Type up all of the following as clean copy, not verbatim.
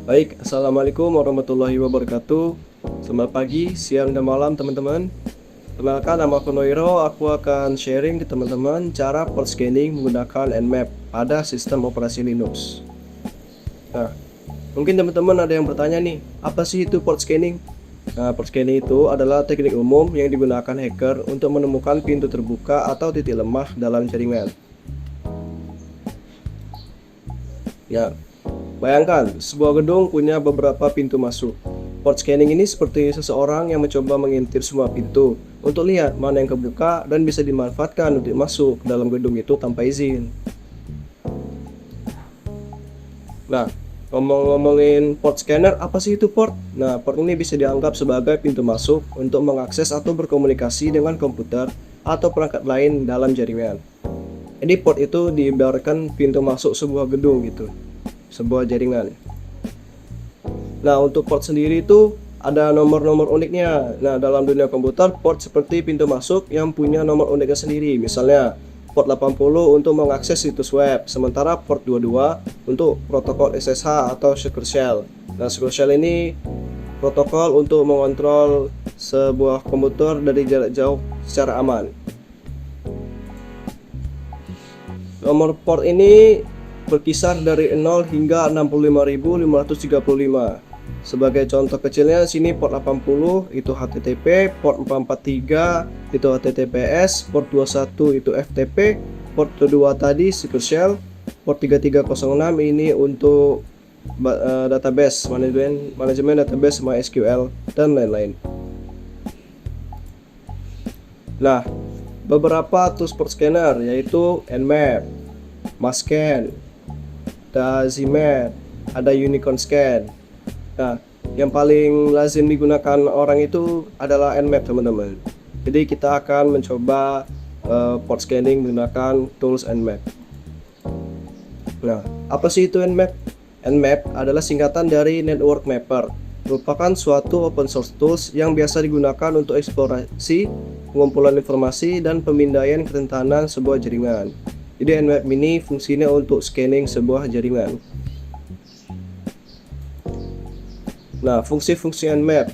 Baik, Assalamualaikum warahmatullahi wabarakatuh. Selamat pagi, siang, dan malam teman-teman. Kenalkan, nama aku Noiro. Aku akan sharing ke teman-teman cara port scanning menggunakan Nmap pada sistem operasi Linux. Nah, mungkin teman-teman ada yang bertanya nih, apa sih itu port scanning? Nah, port scanning itu adalah teknik umum yang digunakan hacker untuk menemukan pintu terbuka atau titik lemah dalam jaringan. Ya, bayangkan, sebuah gedung punya beberapa pintu masuk. Port scanning ini seperti seseorang yang mencoba mengintip semua pintu untuk lihat mana yang kebuka dan bisa dimanfaatkan untuk masuk ke dalam gedung itu tanpa izin. Nah, ngomongin port scanner, apa sih itu port? Nah, port ini bisa dianggap sebagai pintu masuk untuk mengakses atau berkomunikasi dengan komputer atau perangkat lain dalam jaringan. Jadi port itu diibaratkan pintu masuk sebuah gedung gitu, sebuah jaringan. Nah, untuk port sendiri itu ada nomor-nomor uniknya. Nah, dalam dunia komputer, port seperti pintu masuk yang punya nomor uniknya sendiri. Misalnya, port 80 untuk mengakses situs web, sementara port 22 untuk protokol SSH atau Secure Shell. Nah, Secure Shell ini protokol untuk mengontrol sebuah komputer dari jarak jauh secara aman. Nomor port ini berkisar dari 0 hingga 65.535. Sebagai contoh kecilnya sini port 80 itu HTTP, port 443 itu HTTPS, port 21 itu FTP, port 22 tadi Secure Shell, port 3306 ini untuk database, manajemen database MySQL dan lain-lain. Nah, beberapa tools port scanner yaitu Nmap, Mascan, Dazimer, ada Unicorn Scan. Nah, yang paling lazim digunakan orang itu adalah Nmap, teman-teman. Jadi kita akan mencoba port scanning menggunakan tools Nmap. Nah, apa sih itu Nmap? Nmap adalah singkatan dari Network Mapper, merupakan suatu open source tools yang biasa digunakan untuk eksplorasi, pengumpulan informasi, dan pemindaian kerentanan sebuah jaringan. Jadi Nmap ini fungsinya untuk scanning sebuah jaringan. Nah, fungsi-fungsi Nmap.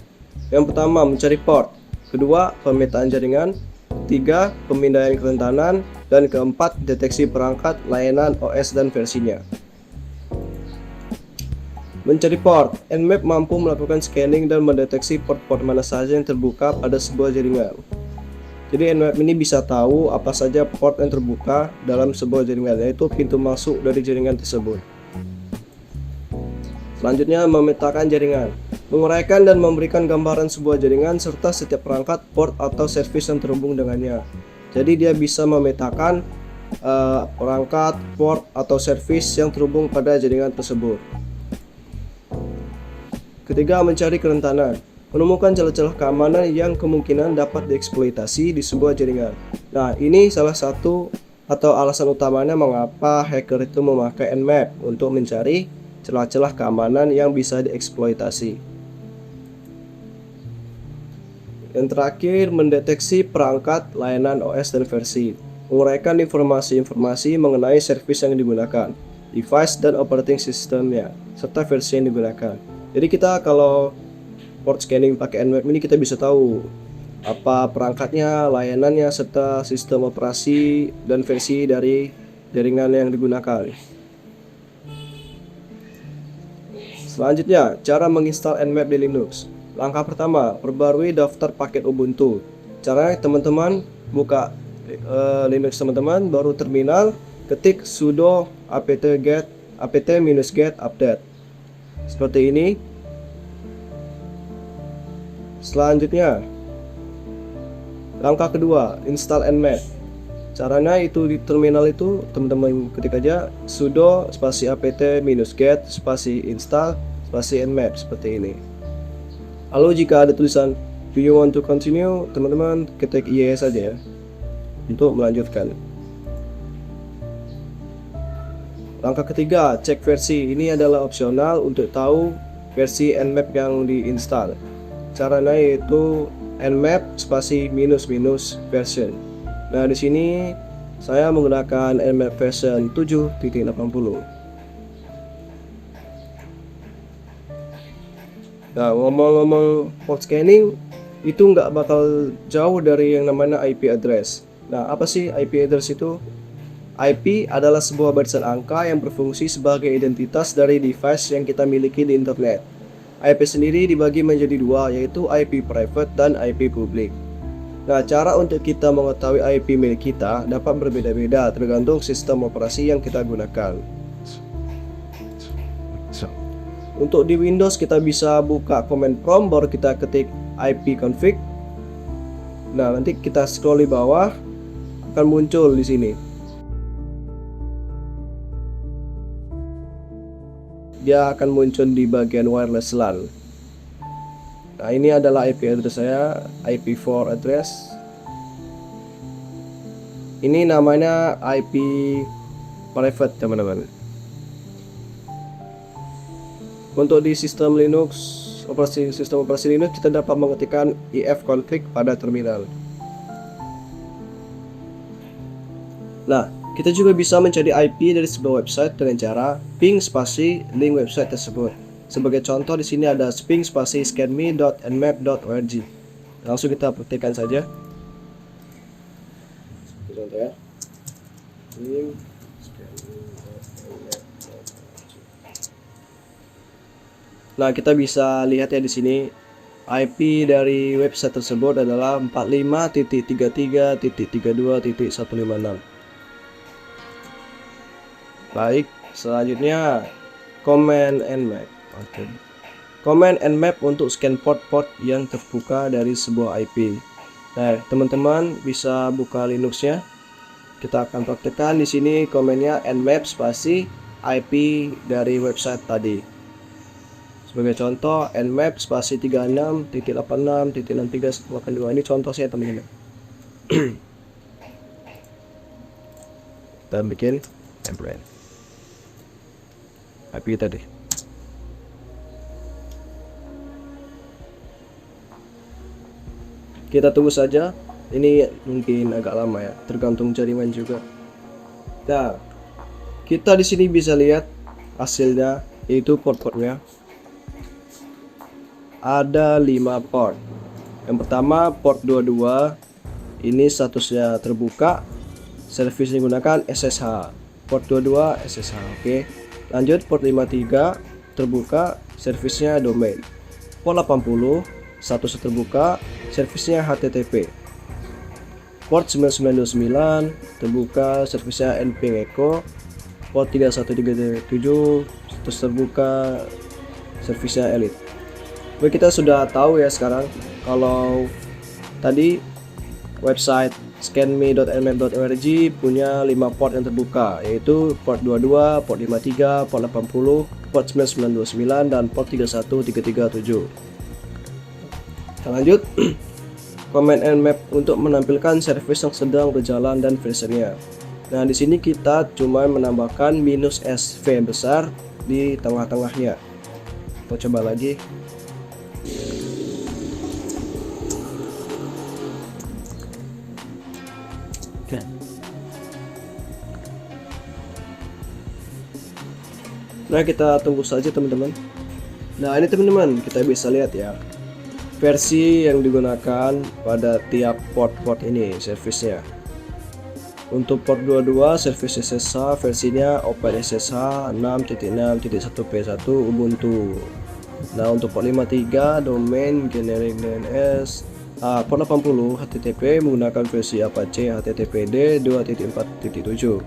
Yang pertama, mencari port. Kedua, pemetaan jaringan. Ketiga, pemindaian kerentanan. Dan keempat, deteksi perangkat, layanan OS dan versinya. Mencari port. Nmap mampu melakukan scanning dan mendeteksi port-port mana saja yang terbuka pada sebuah jaringan. Jadi Nmap ini bisa tahu apa saja port yang terbuka dalam sebuah jaringan, yaitu pintu masuk dari jaringan tersebut. Selanjutnya, memetakan jaringan. Menguraikan dan memberikan gambaran sebuah jaringan serta setiap perangkat, port, atau servis yang terhubung dengannya. Jadi dia bisa memetakan perangkat, port, atau servis yang terhubung pada jaringan tersebut. Ketiga, mencari kerentanan. Menemukan celah-celah keamanan yang kemungkinan dapat dieksploitasi di sebuah jaringan. Nah, ini salah satu atau alasan utamanya mengapa hacker itu memakai Nmap untuk mencari celah-celah keamanan yang bisa dieksploitasi. Yang terakhir, mendeteksi perangkat, layanan OS dan versi. Menguraikan informasi-informasi mengenai servis yang digunakan, device dan operating systemnya, serta versi yang digunakan. Jadi kita kalau port scanning pakai Nmap ini kita bisa tahu apa perangkatnya, layanannya, serta sistem operasi dan versi dari jaringan yang digunakan. Selanjutnya, cara menginstal Nmap di Linux. Langkah pertama, perbarui daftar paket Ubuntu. Caranya teman-teman buka Linux teman-teman, baru terminal, ketik sudo apt-get apt-get update. Seperti ini. Selanjutnya, langkah kedua, install Nmap. Caranya itu di terminal itu teman-teman ketik aja sudo spasi apt-get spasi install spasi Nmap seperti ini. Lalu jika ada tulisan do you want to continue, teman-teman ketik yes saja ya untuk melanjutkan. Langkah ketiga, cek versi. Ini adalah opsional untuk tahu versi Nmap yang diinstal. Caranya yaitu Nmap spasi minus version. Nah, di sini saya menggunakan Nmap version 7.80. Nah, ngomong-ngomong port scanning itu nggak bakal jauh dari yang namanya IP address. Nah, apa sih IP address itu? IP adalah sebuah barisan angka yang berfungsi sebagai identitas dari device yang kita miliki di internet. IP sendiri dibagi menjadi dua, yaitu IP private dan IP publik. Nah, cara untuk kita mengetahui IP milik kita dapat berbeda-beda tergantung sistem operasi yang kita gunakan. Untuk di Windows kita bisa buka command prompt, baru kita ketik ipconfig. Nah, nanti kita scroll di bawah akan muncul di sini. Dia akan muncul di bagian wireless LAN. Nah, ini adalah IP address saya, IP4 address. Ini namanya IP private, teman-teman. Untuk di sistem Linux, sistem operasi Linux, kita dapat mengetikkan ifconfig pada terminal. Nah, kita juga bisa mencari IP dari sebuah website dengan cara ping spasi link website tersebut. Sebagai contoh di sini ada ping spasi scanme.nmap.org. Langsung kita praktekkan saja. Contoh ya. Nah, kita bisa lihat ya di sini IP dari website tersebut adalah 45.33.32.156. Baik, selanjutnya command nmap. Oke. Command nmap untuk scan port-port yang terbuka dari sebuah IP. Nah, teman-teman bisa buka Linux-nya. Kita akan praktekkan di sini command-nya nmap spasi IP dari website tadi. Sebagai contoh, nmap spasi 36.86.63.82. Ini contoh saya, teman-teman. Kita bikin template IP tadi. Kita tunggu saja. Ini mungkin agak lama ya, tergantung jaringan juga. Nah, kita di sini bisa lihat hasilnya, yaitu port-portnya. Ada 5 port. Yang pertama port 22, ini statusnya terbuka, servis digunakan SSH. Port 22 SSH. Oke. Lanjut port 53 terbuka, servisnya domain. Port 80 statusnya terbuka, servisnya HTTP. Port 9929 terbuka, servisnya nping echo. Port 3137 status terbuka, servisnya elite. Baik, kita sudah tahu ya sekarang kalau tadi website scanme.nmap.org punya 5 port yang terbuka, yaitu port 22, port 53, port 80, port 9929 dan port 31337. Kita lanjut. Command nmap untuk menampilkan service yang sedang berjalan dan versionnya. Nah, di sini kita cuma menambahkan -sv besar di tengah-tengahnya. Kita coba lagi. Nah, kita tunggu saja, teman-teman. Nah, ini teman-teman, kita bisa lihat ya versi yang digunakan pada tiap port-port ini servisnya. Untuk port 22 servis SSH versinya OpenSSH 6.6.1p1 Ubuntu. Nah, untuk port 53 domain generic DNS. Port 80 HTTP menggunakan versi Apache HTTPD 2.4.7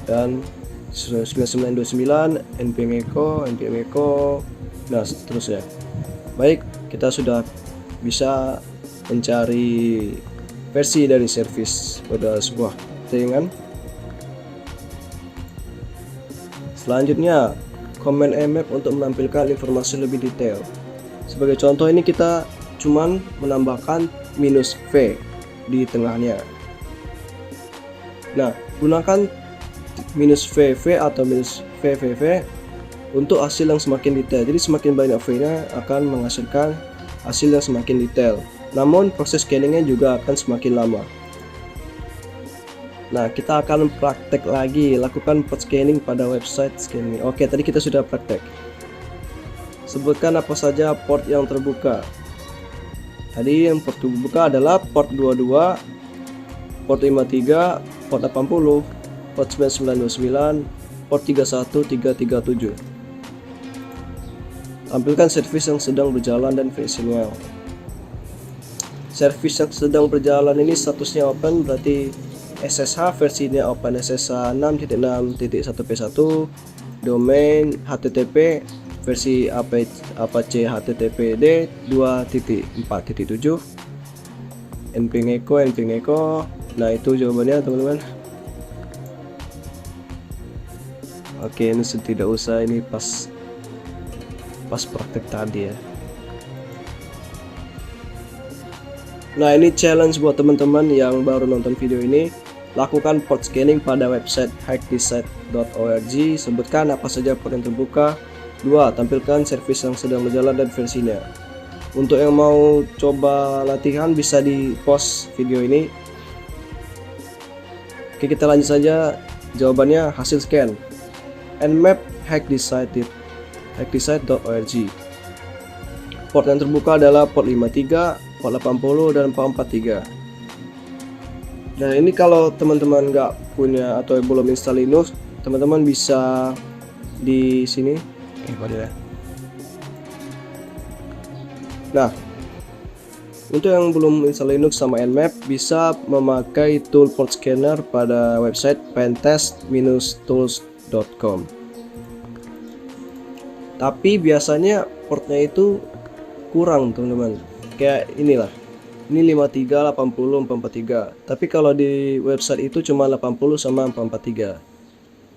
dan 9929 nping echo, nah seterusnya. Baik, kita sudah bisa mencari versi dari service pada sebuah jaringan. Selanjutnya, command nmap untuk menampilkan informasi lebih detail. Sebagai contoh, ini kita cuman menambahkan -v di tengahnya. Nah, gunakan -vv atau -vvv untuk hasil yang semakin detail. Jadi semakin banyak v-nya akan menghasilkan hasil yang semakin detail. Namun proses scanningnya juga akan semakin lama. Nah, kita akan praktek lagi, lakukan port scanning pada website scanning. Oke, tadi kita sudah praktek. Sebutkan apa saja port yang terbuka. Tadi yang port terbuka adalah port 22, port 53, port 80, port 9929, port 31337. Tampilkan servis yang sedang berjalan dan versinya. Servis yang sedang berjalan ini statusnya open, berarti SSH versinya open SSH 6.6.1p1, domain HTTP versi Apache HTTPD 2.4.7, nping echo. Nah, itu jawabannya teman-teman. Oke, ini tidak usah, ini pas praktek tadi ya. Nah, ini challenge buat teman-teman yang baru nonton video ini. Lakukan port scanning pada website hackthisite.org. Sebutkan apa saja port yang terbuka. 2. Tampilkan servis yang sedang berjalan dan versinya. Untuk yang mau coba latihan bisa di post video ini. Oke, kita lanjut saja. Jawabannya hasil scan. Nmap hackthisite.org. Port yang terbuka adalah port 53, port 80 dan port 43. Nah, ini kalau teman-teman nggak punya atau belum install Linux, teman-teman bisa di sini. Nah, untuk yang belum install Linux sama Nmap, bisa memakai tool port scanner pada website pentest-tools.com. Tapi biasanya portnya itu kurang, teman-teman. Kayak inilah, ini 53, 80, 443. Tapi kalau di website itu cuma 80 sama 443.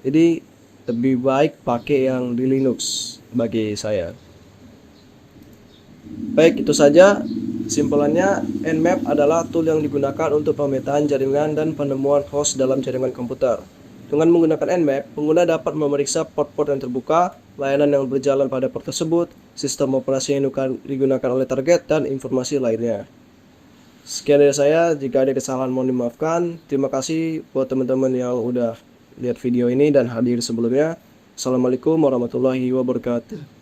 Jadi lebih baik pakai yang di Linux bagi saya. Baik, itu saja simpulannya. Nmap adalah tool yang digunakan untuk pemetaan jaringan dan penemuan host dalam jaringan komputer. Dengan menggunakan Nmap, pengguna dapat memeriksa port-port yang terbuka, layanan yang berjalan pada port tersebut, sistem operasi yang digunakan oleh target, dan informasi lainnya. Sekian dari saya, jika ada kesalahan mohon dimaafkan. Terima kasih buat teman-teman yang udah lihat video ini dan hadir sebelumnya. Assalamualaikum warahmatullahi wabarakatuh.